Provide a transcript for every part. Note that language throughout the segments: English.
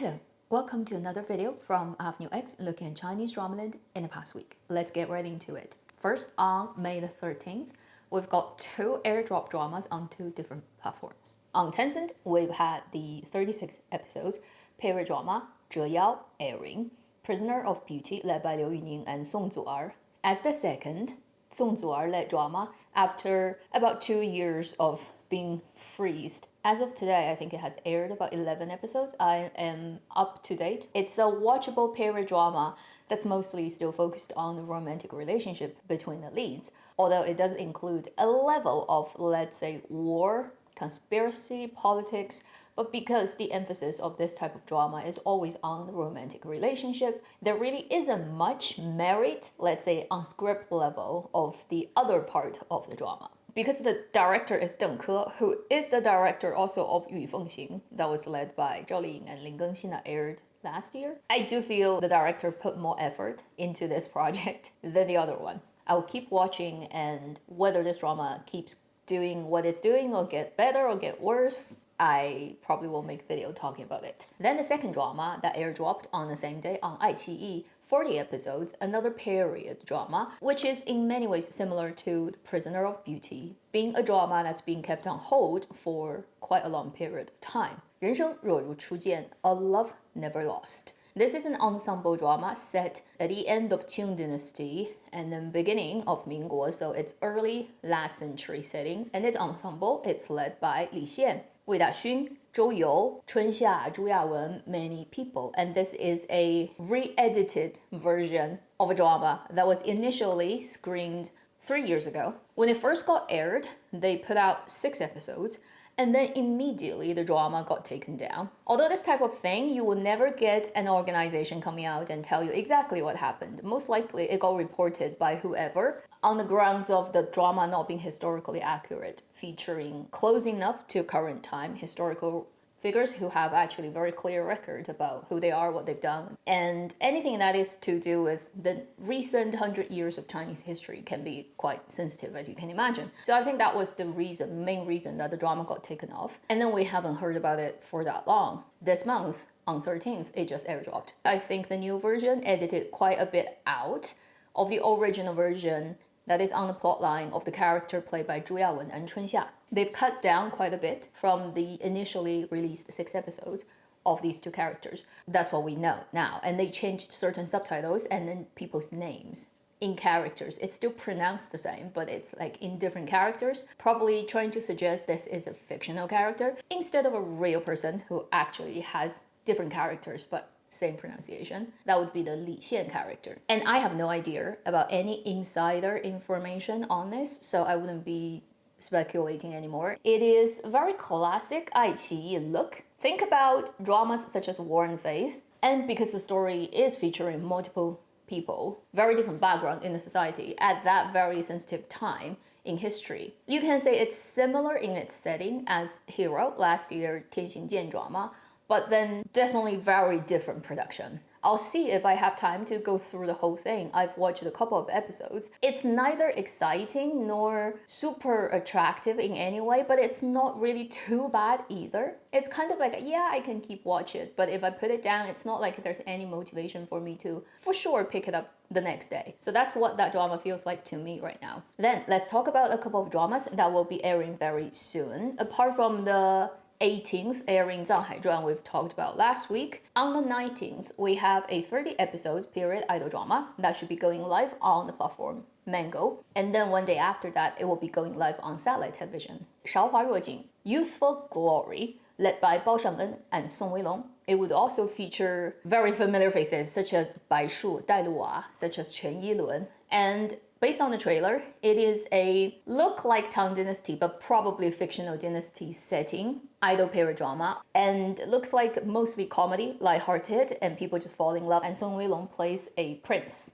Hello, welcome to another video from Avenue X looking at Chinese dramaland in the past week. Let's get right into it. First, on May the 13th, we've got two airdrop dramas on two different platforms. On Tencent, we've had the 36 episodes period drama 折腰 airing, Prisoner of Beauty led by Liu Yuning and Song Zu'er. As the second, Song Zu'er led drama after about 2 years of being freezed. As of today, I think it has aired about 11 episodes. I am up to date. It's a watchable period drama that's mostly still focused on the romantic relationship between the leads, although it does include a level of, let's say, war, conspiracy, politics, but because the emphasis of this type of drama is always on the romantic relationship, there really isn't much merit, let's say, on script level of the other part of the drama. Because the director is Deng Ke, who is the director also of Yu Fengxing, that was led by Zhao Liying and Lin Gengxin, that aired last year. I do feel the director put more effort into this project than the other one. I will keep watching, and whether this drama keeps doing what it's doing or get better or get worse, I probably will make a video talking about it. Then the second drama that airdropped on the same day on iQIYI, 40 episodes, another period drama, which is in many ways similar to The Prisoner of Beauty, being a drama that's being kept on hold for quite a long period of time. 人生若如初见, a love never lost. This is an ensemble drama set at the end of Qing Dynasty and then beginning of Mingguo, so it's early last century setting. And its ensemble, it's led by Li Xian, Wei Daxun, Zhou You, Chunxia, Zhu Yawen, many people. And this is a re-edited version of a drama that was initially screened 3 years ago. When it first got aired, they put out 6 episodes, and then immediately the drama got taken down. Although this type of thing, you will never get an organization coming out and tell you exactly what happened. Most likely it got reported by whoever on the grounds of the drama not being historically accurate, featuring close enough to current time historical figures who have actually very clear record about who they are, what they've done, and anything that is to do with the recent 100 years of Chinese history can be quite sensitive, as you can imagine. So I think that was the main reason that the drama got taken off. And then we haven't heard about it for that long. This month, on 13th, it just airdropped. I think the new version edited quite a bit out of the original version that is on the plotline of the character played by Zhu Yawen and Chunxia. They've cut down quite a bit from the initially released 6 episodes of these two characters. That's what we know now. And they changed certain subtitles and then people's names in characters. It's still pronounced the same, but it's like in different characters, probably trying to suggest this is a fictional character instead of a real person who actually has different characters, but same pronunciation. That would be the Li Xian character. And I have no idea about any insider information on this, so I wouldn't be speculating anymore. It is a very classic iQIYI look. Think about dramas such as War and Faith, and because the story is featuring multiple people, very different background in the society at that very sensitive time in history. You can say it's similar in its setting as Hero, last year Tianxing Jian drama, but then definitely very different production. I'll see if I have time to go through the whole thing. I've watched a couple of episodes. It's neither exciting nor super attractive in any way, but it's not really too bad either. It's kind of like, yeah, I can keep watching it, but if I put it down, it's not like there's any motivation for me to, for sure, pick it up the next day. So that's what that drama feels like to me right now. Then let's talk about a couple of dramas that will be airing very soon. Apart from the 18th airing Zanghai Zhuan we've talked about last week. On the 19th, we have a 30 episodes period idol drama that should be going live on the platform Mango. And then one day after that, it will be going live on satellite television. 韶华若锦, Youthful Glory, led by Bao Shang'en and Song Weilong. It would also feature very familiar faces such as Bai Shu, Dai Luwa, such as Chen Yilun. And based on the trailer, it is a look like Tang Dynasty, but probably fictional dynasty setting, idol period drama, and it looks like mostly comedy, lighthearted, and people just fall in love, and Song Weilong plays a prince.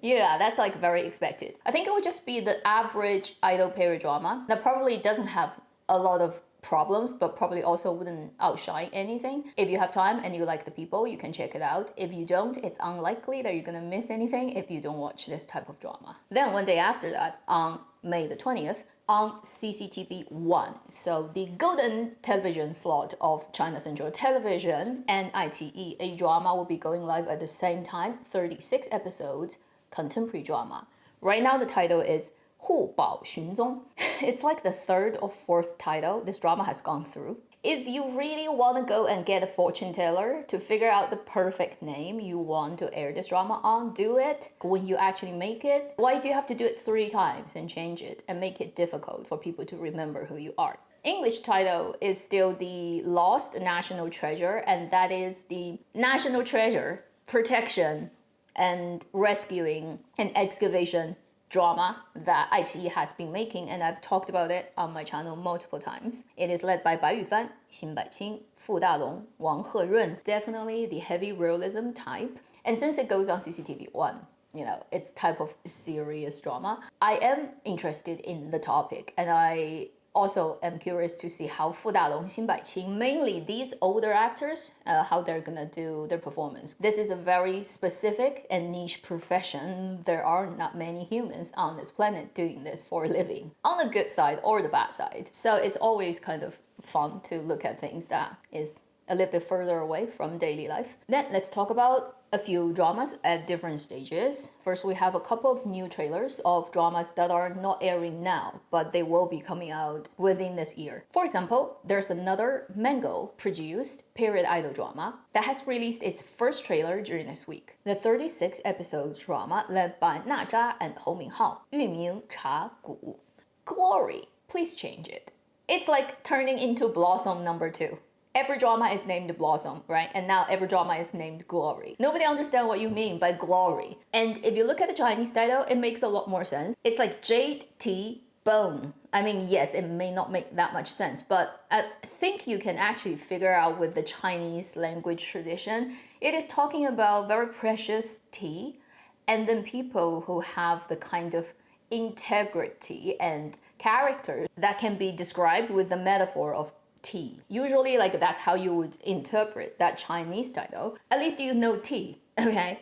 Yeah, that's like very expected. I think it would just be the average idol period drama that probably doesn't have a lot of problems, but probably also wouldn't outshine anything. If you have time and you like the people, you can check it out. If you don't, it's unlikely that you're gonna miss anything if you don't watch this type of drama. Then one day after that, on May the 20th, on CCTV1. So the golden television slot of China Central Television and iQIYI. A drama will be going live at the same time, 36 episodes, contemporary drama. Right now the title is 互保寻踪. It's like the third or fourth title this drama has gone through. If you really want to go and get a fortune teller to figure out the perfect name you want to air this drama on, do it. When you actually make it, why do you have to do it 3 times and change it and make it difficult for people to remember who you are? English title is still the Lost National Treasure, and that is the national treasure protection and rescuing and excavation drama that iQIYI has been making, and I've talked about it on my channel multiple times. It is led by Bai Yufan, Xin Baiqing, Fu Dalong, Wang Herun. Definitely the heavy realism type. And since it goes on CCTV1, you know, it's type of serious drama, I am interested in the topic, and I also am curious to see how Fu Dalong, Xin Baiqing, mainly these older actors, how they're gonna do their performance. This is a very specific and niche profession. There are not many humans on this planet doing this for a living, on the good side or the bad side. So it's always kind of fun to look at things that is a little bit further away from daily life. Then let's talk about a few dramas at different stages. First, we have a couple of new trailers of dramas that are not airing now, but they will be coming out within this year. For example, there's another Mango produced period idol drama that has released its first trailer during this week. The 36 episodes drama led by Na Zha and Hou Minghao, Yuming Cha Gu. Glory, please change it. It's like turning into Blossom #2. Every drama is named Blossom, right? And now every drama is named Glory. Nobody understands what you mean by glory. And if you look at the Chinese title, it makes a lot more sense. It's like Jade, Tea, Bone. I mean, yes, it may not make that much sense, but I think you can actually figure out with the Chinese language tradition, it is talking about very precious tea, and then people who have the kind of integrity and character that can be described with the metaphor of tea. Usually, like, that's how you would interpret that Chinese title. At least you know tea, okay?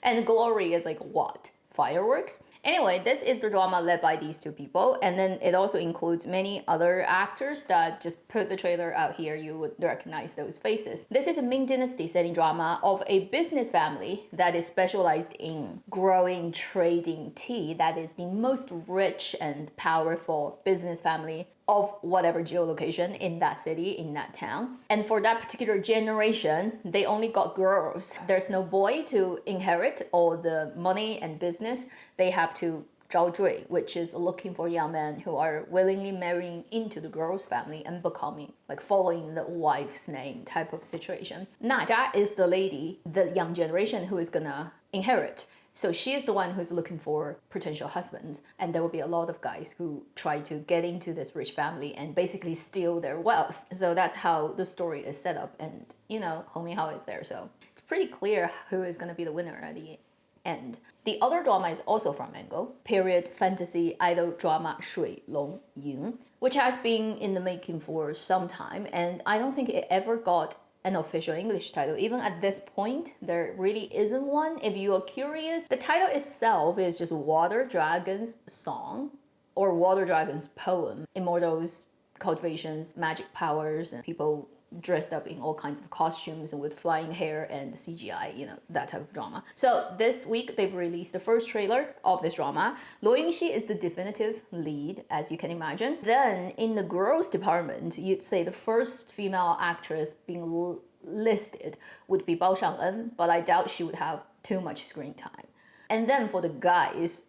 And glory is like what? Fireworks? Anyway, this is the drama led by these two people, and then it also includes many other actors that just put the trailer out here, you would recognize those faces. This is a Ming Dynasty setting drama of a business family that is specialized in growing, trading tea. That is the most rich and powerful business family of whatever geolocation in that city, in that town. And for that particular generation, they only got girls. There's no boy to inherit all the money and business. They have to 招赘, which is looking for young men who are willingly marrying into the girl's family and becoming, like, following the wife's name type of situation. Na Zha is the lady, the young generation who is gonna inherit. So she is the one who's looking for potential husbands, and there will be a lot of guys who try to get into this rich family and basically steal their wealth. So that's how the story is set up, and you know, Hou Minghao is there, so it's pretty clear who is going to be the winner at the end. The other drama is also from Mango, period fantasy idol drama Shui Long Yin, which has been in the making for some time, and I don't think it ever got an official English title. Even at this point, there really isn't one. If you are curious, the title itself is just Water Dragon's Song or Water Dragon's Poem. Immortals, cultivations, magic powers, and people dressed up in all kinds of costumes and with flying hair and CGI, you know, that type of drama. So this week they've released the first trailer of this drama. Luo Yingxi is the definitive lead, as you can imagine. Then in the girls department, you'd say the first female actress being listed would be Bao Shang'en, but I doubt she would have too much screen time. And then for the guys,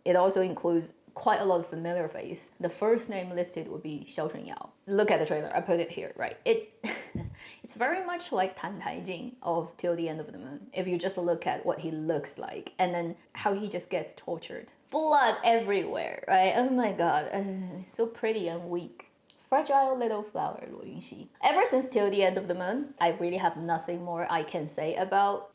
it also includes quite a lot of familiar face. The first name listed would be Xiao Chunyao. Look at the trailer, I put it here, right? It's very much like Tan Taijing of Till the End of the Moon. If you just look at what he looks like and then how he just gets tortured. Blood everywhere, right? Oh my god, so pretty and weak. Fragile little flower, Luo Yingxi. Ever since Till the End of the Moon, I really have nothing more I can say about.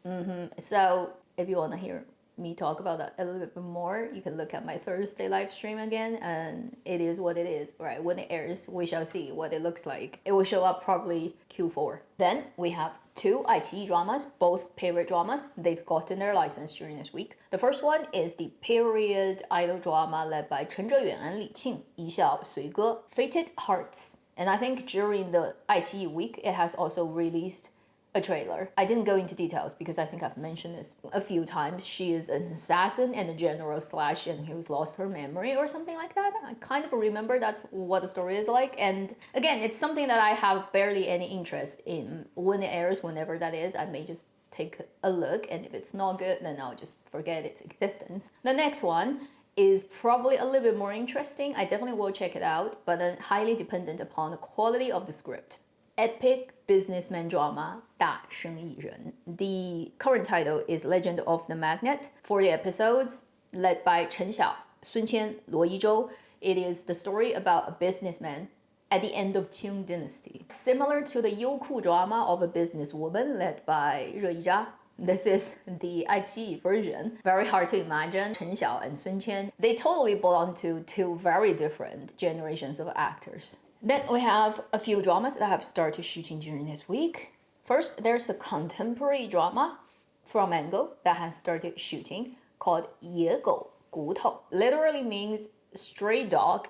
So if you want to hear me talk about that a little bit more, you can look at my Thursday live stream again, and it is what it is, right? When it airs, we shall see what it looks like. It will show up probably Q4. Then we have two iQIYI dramas, both period dramas. They've gotten their license during this week. The first one is the period idol drama led by Chen Zheyuan and Li Qing, Yi Xiao Sui Ge, Fated Hearts. And I think during the iQIYI week, it has also released a trailer. I didn't go into details because I think I've mentioned this a few times. She is an assassin and a general slash and who's lost her memory or something like that. I kind of remember that's what the story is like. And again, it's something that I have barely any interest in. When it airs, whenever that is, I may just take a look, and if it's not good, then I'll just forget its existence. The next one is probably a little bit more interesting. I definitely will check it out, but then highly dependent upon the quality of the script. Epic businessman drama 大生意人. The current title is Legend of the Magnate. 40 episodes, led by Chen Xiao, Sun Qian, Luo Yizhou. It is the story about a businessman at the end of Qing dynasty. Similar to the Youthful drama of a businesswoman led by Re Yizha. This is the iQIYI version. Very hard to imagine. Chen Xiao and Sun Qian, they totally belong to two very different generations of actors. Then we have a few dramas that have started shooting during this week. First, there's a contemporary drama from Mango that has started shooting called 野狗骨头. Literally means stray dog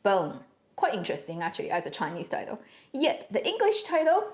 bone. Quite interesting actually as a Chinese title. Yet the English title,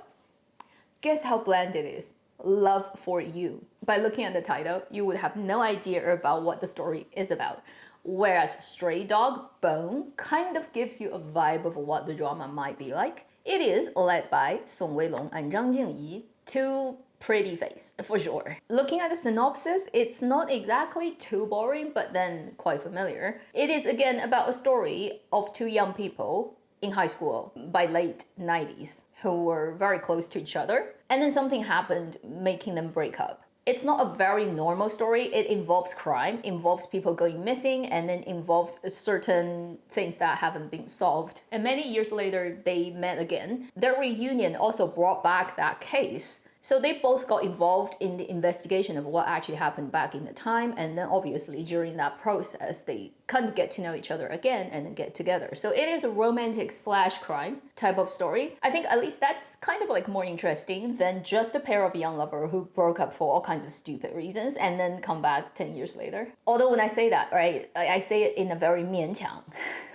guess how bland it is? Love for You. By looking at the title, you would have no idea about what the story is about. Whereas Stray Dog Bone kind of gives you a vibe of what the drama might be like. It is led by Song Weilong and Zhang Jingyi, two pretty face for sure. Looking at the synopsis, it's not exactly too boring, but then quite familiar. It is again about a story of two young people in high school by late 90s who were very close to each other, and then something happened making them break up. It's not a very normal story. It involves crime, involves people going missing, and then involves certain things that haven't been solved. And many years later, they met again. Their reunion also brought back that case. So they both got involved in the investigation of what actually happened back in the time, and then obviously during that process, they kind of get to know each other again and then get together. So it is a romantic slash crime type of story. I think at least that's kind of like more interesting than just a pair of young lovers who broke up for all kinds of stupid reasons and then come back 10 years later. Although when I say that, right, I say it in a very 勉强,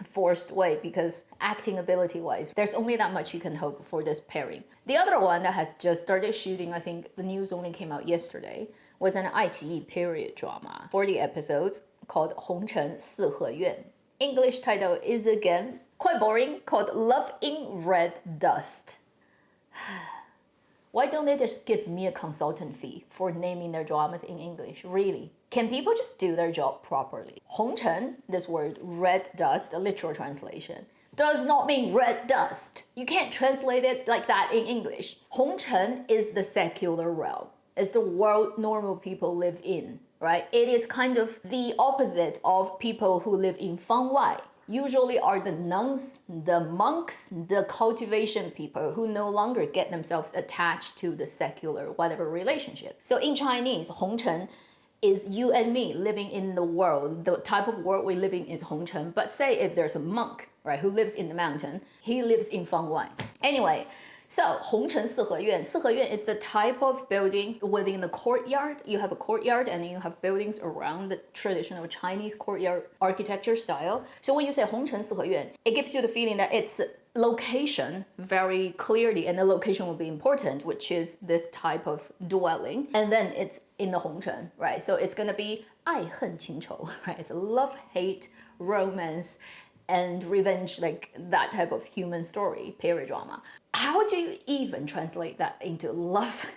forced way because acting ability wise, there's only that much you can hope for this pairing. The other one that has just started shooting, I think the news only came out yesterday, was an iQIYI period drama, 40 episodes, called 红尘四合院. English title is again quite boring, called Love in Red Dust. Why don't they just give me a consultant fee for naming their dramas in English? Really? Can people just do their job properly? 红尘, this word, red dust, a literal translation, does not mean red dust. You can't translate it like that in English. 红尘 is the secular realm. It's the world normal people live in, right? It is kind of the opposite of people who live in 方外. Usually are the nuns, the monks, the cultivation people who no longer get themselves attached to the secular whatever relationship. So in Chinese, 红尘 is you and me living in the world. The type of world we live in is 红尘. But say if there's a monk, right, who lives in the mountain, he lives in 方外. Anyway, so 红尘四合院. 四合院 is the type of building within the courtyard. You have a courtyard and then you have buildings around the traditional Chinese courtyard architecture style. So when you say 红尘四合院, it gives you the feeling that it's location very clearly, and the location will be important, which is this type of dwelling, and then it's in the 红尘, right? So it's gonna be 爱恨情仇, right? It's a love, hate, romance, and revenge, like that type of human story, period drama. How do you even translate that into love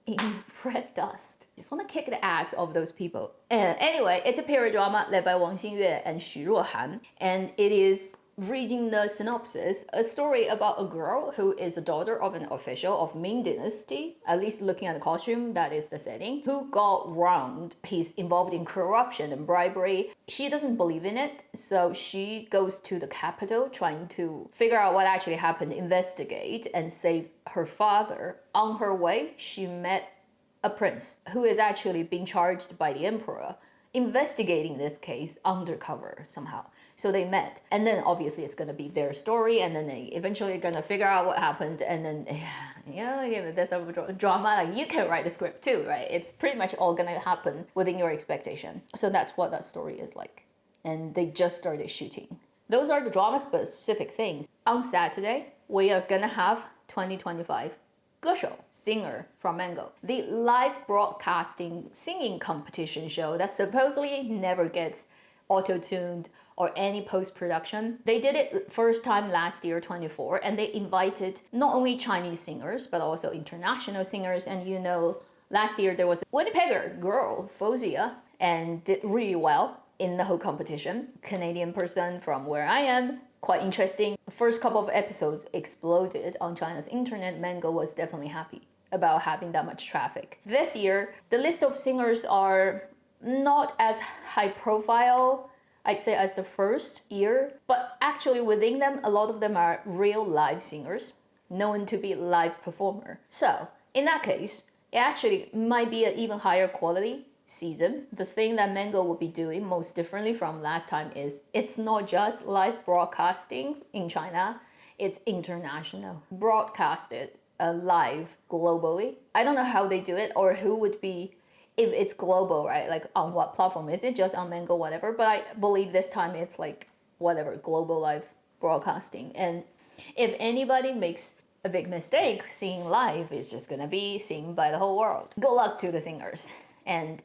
in red dust? Just want to kick the ass of those people. Anyway, it's a period drama led by Wang Xingyue and Xu Ruohan, and it is, reading the synopsis, a story about a girl who is the daughter of an official of Ming Dynasty, at least looking at the costume, that is the setting, who got wronged. He's involved in corruption and bribery. She doesn't believe in it, so she goes to the capital trying to figure out what actually happened, investigate, and save her father. On her way, she met a prince who is actually being charged by the emperor investigating this case undercover somehow. So they met, and then obviously it's gonna be their story, and then they eventually gonna figure out what happened, and then there's a drama. Like you can write the script too, right? It's pretty much all gonna happen within your expectation. So that's what that story is like, and they just started shooting. Those are the drama-specific things. On Saturday, we are gonna have 2025 歌手 singer from Mango, the live broadcasting singing competition show that supposedly never gets auto-tuned or any post-production. They did it first time last year, 24, and they invited not only Chinese singers, but also international singers. And you know, last year there was a Winnipegger girl, Fozia, and did really well in the whole competition. Canadian person from where I am, quite interesting. First couple of episodes exploded on China's internet. Mango was definitely happy about having that much traffic. This year, the list of singers are not as high profile, I'd say, as the first year, but actually within them, a lot of them are real live singers, known to be live performer. So in that case, it actually might be an even higher quality season. The thing that Mango will be doing most differently from last time is it's not just live broadcasting in China, it's international, broadcasted live globally. I don't know how they do it or who would be, if it's global, right? Like on what platform? Is it just on Mango, whatever? But I believe this time it's like whatever, global live broadcasting. And if anybody makes a big mistake, seeing live is just gonna be seen by the whole world. Good luck to the singers. And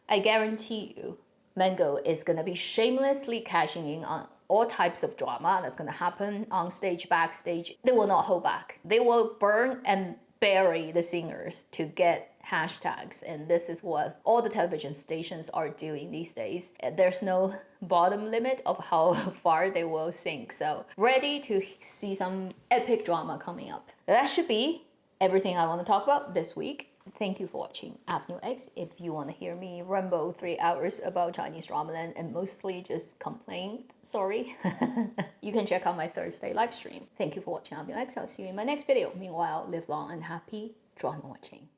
I guarantee you, Mango is gonna be shamelessly cashing in on all types of drama that's gonna happen on stage, backstage. They will not hold back. They will burn and bury the singers to get hashtags. And this is what all the television stations are doing these days. There's no bottom limit of how far they will sink. So ready to see some epic drama coming up. That should be everything I want to talk about this week. Thank you for watching Avenue X. If you want to hear me ramble 3 hours about Chinese drama and mostly just complain, sorry, you can check out my Thursday live stream. Thank you for watching Avenue X. I'll see you in my next video. Meanwhile, live long and happy drama watching.